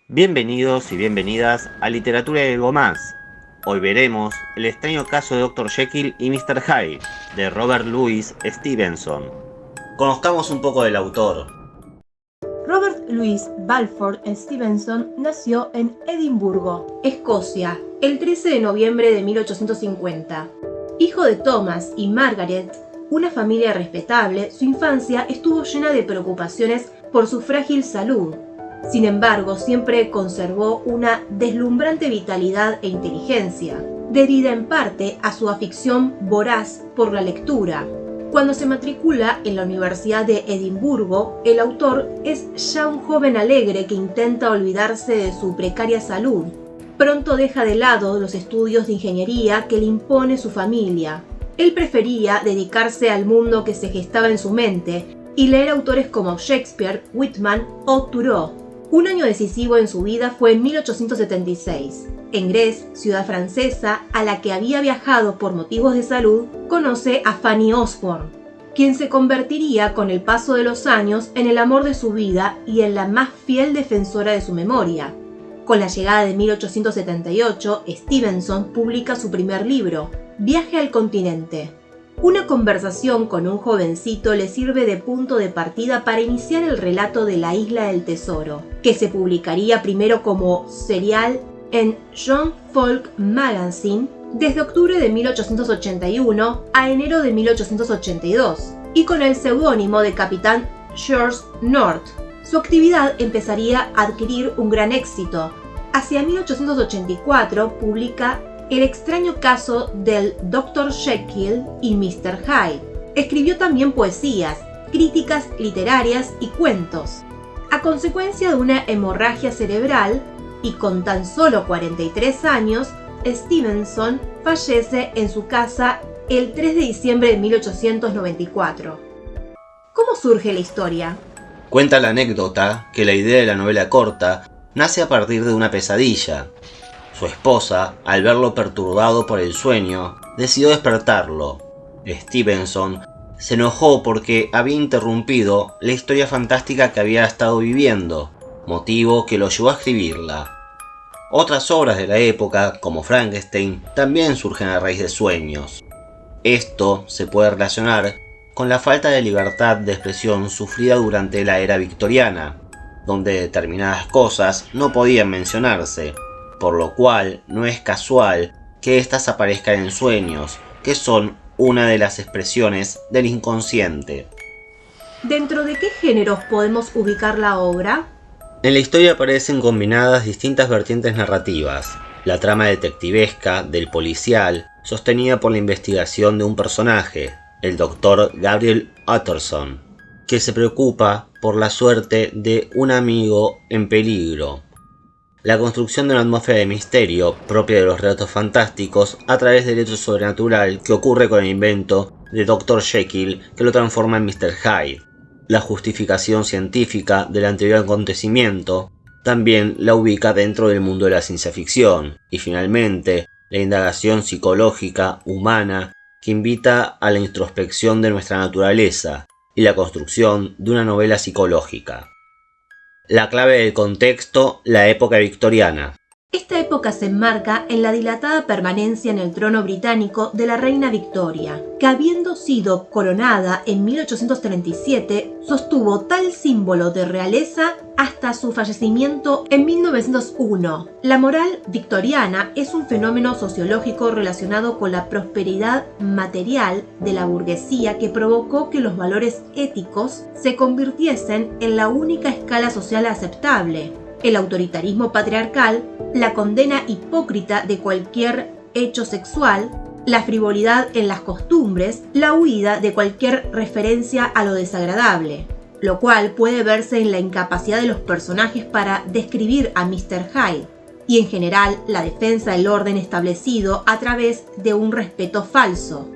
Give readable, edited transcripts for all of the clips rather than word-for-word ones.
Bienvenidos y bienvenidas a Literatura y algo más. Hoy veremos El extraño caso de Dr. Jekyll y Mr. Hyde, de Robert Louis Stevenson. Conozcamos un poco del autor. Robert Louis Balfour Stevenson nació en Edimburgo, Escocia, el 13 de noviembre de 1850. Hijo de Thomas y Margaret, una familia respetable, su infancia estuvo llena de preocupaciones por su frágil salud. Sin embargo, siempre conservó una deslumbrante vitalidad e inteligencia, debida en parte a su afición voraz por la lectura. Cuando se matricula en la Universidad de Edimburgo, el autor es ya un joven alegre que intenta olvidarse de su precaria salud. Pronto deja de lado los estudios de ingeniería que le impone su familia. Él prefería dedicarse al mundo que se gestaba en su mente y leer autores como Shakespeare, Whitman o Thoreau. Un año decisivo en su vida fue en 1876. En Grèce, ciudad francesa, a la que había viajado por motivos de salud, conoce a Fanny Osborne, quien se convertiría con el paso de los años en el amor de su vida y en la más fiel defensora de su memoria. Con la llegada de 1878, Stevenson publica su primer libro, Viaje al continente. Una conversación con un jovencito le sirve de punto de partida para iniciar el relato de la Isla del Tesoro, que se publicaría primero como serial en Young Folk Magazine desde octubre de 1881 a enero de 1882, y con el seudónimo de Capitán George North. Su actividad empezaría a adquirir un gran éxito. Hacia 1884 publica El extraño caso del Dr. Jekyll y Mr. Hyde. Escribió también poesías, críticas literarias y cuentos. A consecuencia de una hemorragia cerebral, y con tan solo 43 años, Stevenson fallece en su casa el 3 de diciembre de 1894. ¿Cómo surge la historia? Cuenta la anécdota que la idea de la novela corta nace a partir de una pesadilla. Su esposa, al verlo perturbado por el sueño, decidió despertarlo. Stevenson se enojó porque había interrumpido la historia fantástica que había estado viviendo, motivo que lo llevó a escribirla. Otras obras de la época, como Frankenstein, también surgen a raíz de sueños. Esto se puede relacionar con la falta de libertad de expresión sufrida durante la era victoriana, donde determinadas cosas no podían mencionarse, por lo cual no es casual que éstas aparezcan en sueños, que son una de las expresiones del inconsciente. ¿Dentro de qué géneros podemos ubicar la obra? En la historia aparecen combinadas distintas vertientes narrativas: la trama detectivesca del policial, sostenida por la investigación de un personaje, el Dr. Gabriel Utterson, que se preocupa por la suerte de un amigo en peligro. La construcción de una atmósfera de misterio propia de los relatos fantásticos a través del hecho sobrenatural que ocurre con el invento de Dr. Jekyll que lo transforma en Mr. Hyde. La justificación científica del anterior acontecimiento también la ubica dentro del mundo de la ciencia ficción. Y finalmente, la indagación psicológica humana que invita a la introspección de nuestra naturaleza y la construcción de una novela psicológica. La clave del contexto, la época victoriana. Esta época se enmarca en la dilatada permanencia en el trono británico de la reina Victoria, que habiendo sido coronada en 1837, sostuvo tal símbolo de realeza hasta su fallecimiento en 1901. La moral victoriana es un fenómeno sociológico relacionado con la prosperidad material de la burguesía que provocó que los valores éticos se convirtiesen en la única escala social aceptable. El autoritarismo patriarcal, la condena hipócrita de cualquier hecho sexual, la frivolidad en las costumbres, la huida de cualquier referencia a lo desagradable, lo cual puede verse en la incapacidad de los personajes para describir a Mr. Hyde, y en general la defensa del orden establecido a través de un respeto falso.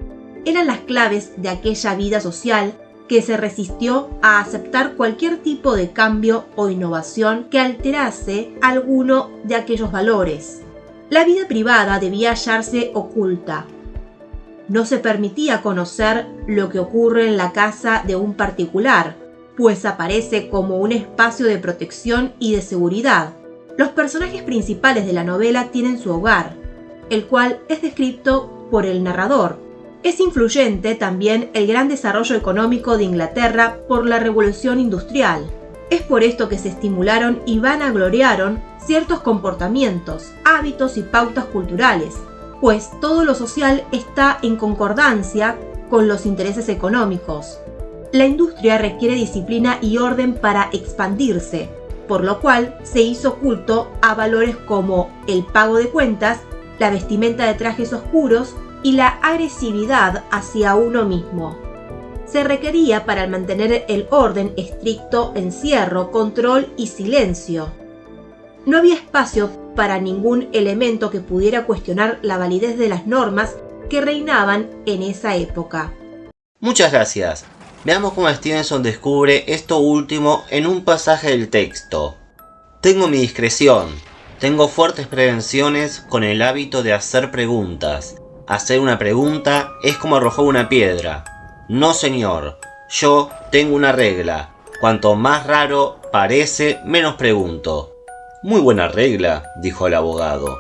Eran las claves de aquella vida social que se resistió a aceptar cualquier tipo de cambio o innovación que alterase alguno de aquellos valores. La vida privada debía hallarse oculta. No se permitía conocer lo que ocurre en la casa de un particular, pues aparece como un espacio de protección y de seguridad. Los personajes principales de la novela tienen su hogar, el cual es descrito por el narrador. Es influyente también el gran desarrollo económico de Inglaterra por la Revolución Industrial. Es por esto que se estimularon y vanagloriaron ciertos comportamientos, hábitos y pautas culturales, pues todo lo social está en concordancia con los intereses económicos. La industria requiere disciplina y orden para expandirse, por lo cual se hizo culto a valores como el pago de cuentas, la vestimenta de trajes oscuros y la agresividad hacia uno mismo. Se requería para mantener el orden estricto encierro, control y silencio. No había espacio para ningún elemento que pudiera cuestionar la validez de las normas que reinaban en esa época. Muchas gracias. Veamos cómo Stevenson descubre esto último en un pasaje del texto. Tengo mi discreción. Tengo fuertes prevenciones con el hábito de hacer preguntas. Hacer una pregunta es como arrojar una piedra. No, señor. Yo tengo una regla. Cuanto más raro parece, menos pregunto. Muy buena regla, dijo el abogado.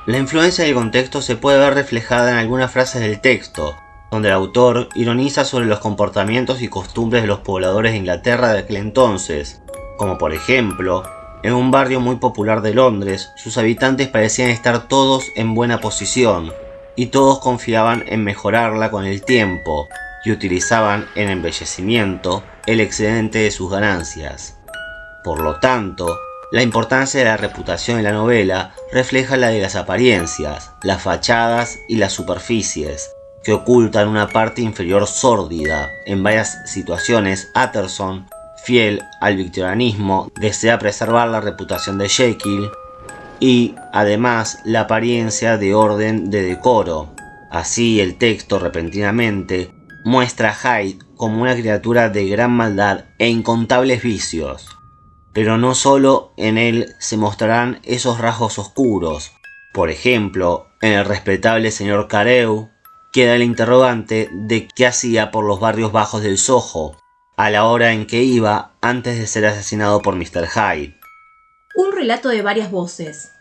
La influencia del contexto se puede ver reflejada en algunas frases del texto, donde el autor ironiza sobre los comportamientos y costumbres de los pobladores de Inglaterra de aquel entonces, como por ejemplo, en un barrio muy popular de Londres, sus habitantes parecían estar todos en buena posición, y todos confiaban en mejorarla con el tiempo, y utilizaban en embellecimiento el excedente de sus ganancias. Por lo tanto, la importancia de la reputación en la novela refleja la de las apariencias, las fachadas y las superficies, que ocultan una parte inferior sórdida. En varias situaciones, Utterson, fiel al victorianismo, desea preservar la reputación de Jekyll y, además, la apariencia de orden de decoro. Así, el texto repentinamente muestra a Hyde como una criatura de gran maldad e incontables vicios. Pero no solo en él se mostrarán esos rasgos oscuros. Por ejemplo, en el respetable señor Carew queda el interrogante de qué hacía por los barrios bajos del Soho, a la hora en que iba antes de ser asesinado por Mr. Hyde. Un relato de varias voces.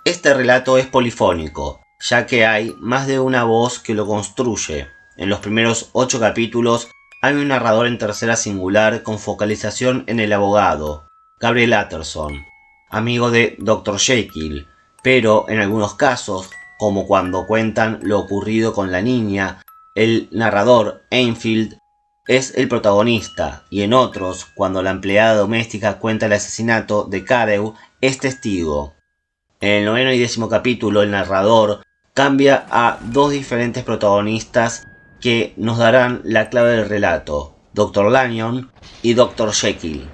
Este relato es polifónico, ya que hay más de una voz que lo construye. En los primeros 8 capítulos hay un narrador en tercera singular con focalización en el abogado, Gabriel Utterson, amigo de Dr. Jekyll, pero en algunos casos, como cuando cuentan lo ocurrido con la niña, el narrador, Enfield, es el protagonista, y en otros, cuando la empleada doméstica cuenta el asesinato de Carew, es testigo. En el 9º y 10º capítulo, el narrador cambia a 2 diferentes protagonistas que nos darán la clave del relato, Dr. Lanyon y Dr. Jekyll.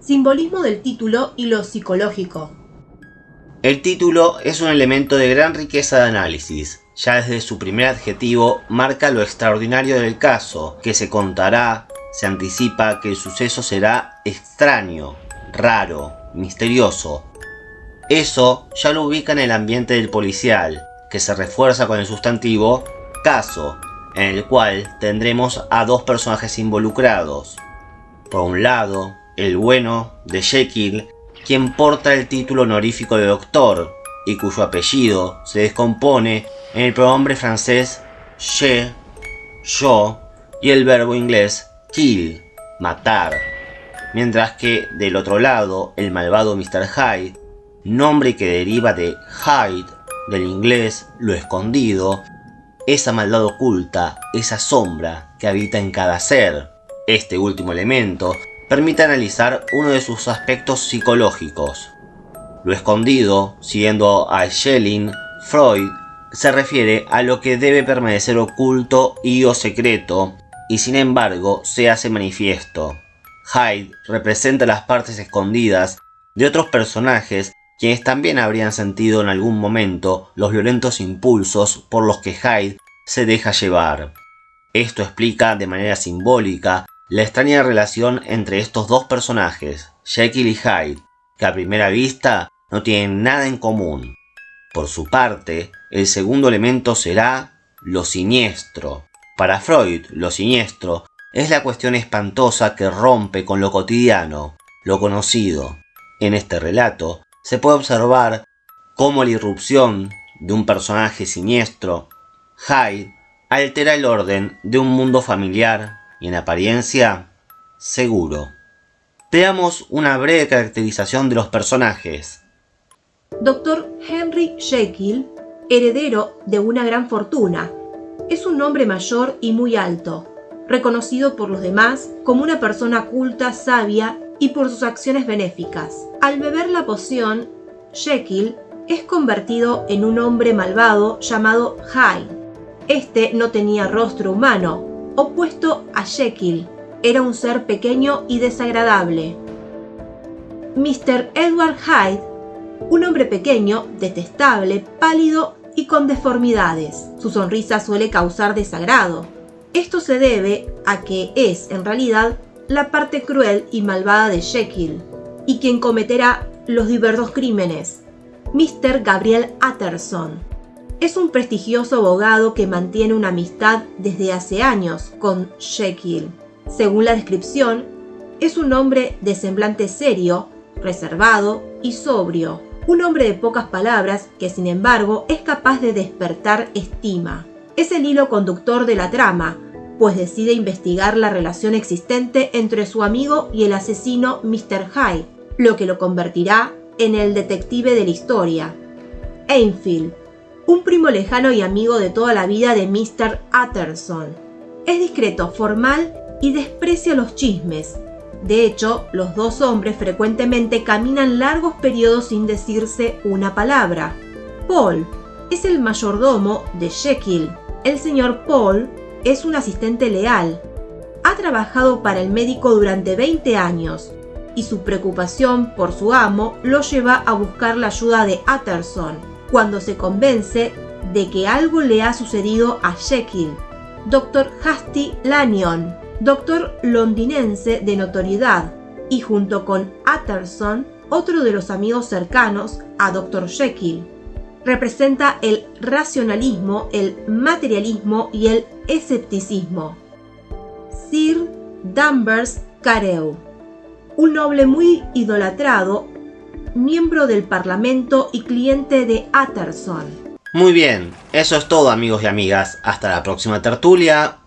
Simbolismo del título y lo psicológico. El título es un elemento de gran riqueza de análisis. Ya desde su primer adjetivo marca lo extraordinario del caso, que se contará, se anticipa que el suceso será extraño, raro, misterioso. Eso ya lo ubica en el ambiente del policial, que se refuerza con el sustantivo caso, en el cual tendremos a 2 personajes involucrados. Por un lado, el bueno de Jekyll, quien porta el título honorífico de doctor, y cuyo apellido se descompone en el pronombre francés je, yo, y el verbo inglés kill, matar. Mientras que, del otro lado, el malvado Mr. Hyde, nombre que deriva de hide, del inglés lo escondido, esa maldad oculta, esa sombra que habita en cada ser. Este último elemento permite analizar uno de sus aspectos psicológicos. Lo escondido, siguiendo a Schelling, Freud se refiere a lo que debe permanecer oculto y o secreto, y sin embargo se hace manifiesto. Hyde representa las partes escondidas de otros personajes quienes también habrían sentido en algún momento los violentos impulsos por los que Hyde se deja llevar. Esto explica de manera simbólica la extraña relación entre estos 2 personajes, Jekyll y Hyde, que a primera vista no tienen nada en común. Por su parte, el segundo elemento será lo siniestro. Para Freud, lo siniestro es la cuestión espantosa que rompe con lo cotidiano, lo conocido. En este relato se puede observar cómo la irrupción de un personaje siniestro, Hyde, altera el orden de un mundo familiar y en apariencia seguro. Veamos una breve caracterización de los personajes. Dr. Henry Jekyll, heredero de una gran fortuna, es un hombre mayor y muy alto, reconocido por los demás como una persona culta, sabia y por sus acciones benéficas. Al beber la poción, Jekyll es convertido en un hombre malvado llamado Hyde. Este no tenía rostro humano, opuesto a Jekyll. Era un ser pequeño y desagradable. Mr. Edward Hyde, un hombre pequeño, detestable, pálido y con deformidades. Su sonrisa suele causar desagrado. Esto se debe a que es, en realidad, la parte cruel y malvada de Jekyll, y quien cometerá los diversos crímenes. Mr. Gabriel Utterson es un prestigioso abogado que mantiene una amistad desde hace años con Jekyll. Según la descripción, es un hombre de semblante serio, reservado y sobrio. Un hombre de pocas palabras que, sin embargo, es capaz de despertar estima. Es el hilo conductor de la trama, pues decide investigar la relación existente entre su amigo y el asesino Mr. Hyde, lo que lo convertirá en el detective de la historia. Enfield, un primo lejano y amigo de toda la vida de Mr. Utterson. Es discreto, formal y desprecia los chismes. De hecho, los dos hombres frecuentemente caminan largos periodos sin decirse una palabra. Paul es el mayordomo de Jekyll. El señor Paul es un asistente leal. Ha trabajado para el médico durante 20 años y su preocupación por su amo lo lleva a buscar la ayuda de Utterson cuando se convence de que algo le ha sucedido a Jekyll. Dr. Hasty Lanyon, doctor londinense de notoriedad, y junto con Utterson, otro de los amigos cercanos a Dr. Jekyll. Representa el racionalismo, el materialismo y el escepticismo. Sir Danvers Carew, un noble muy idolatrado, miembro del Parlamento y cliente de Utterson. Muy bien, eso es todo, amigos y amigas. Hasta la próxima tertulia.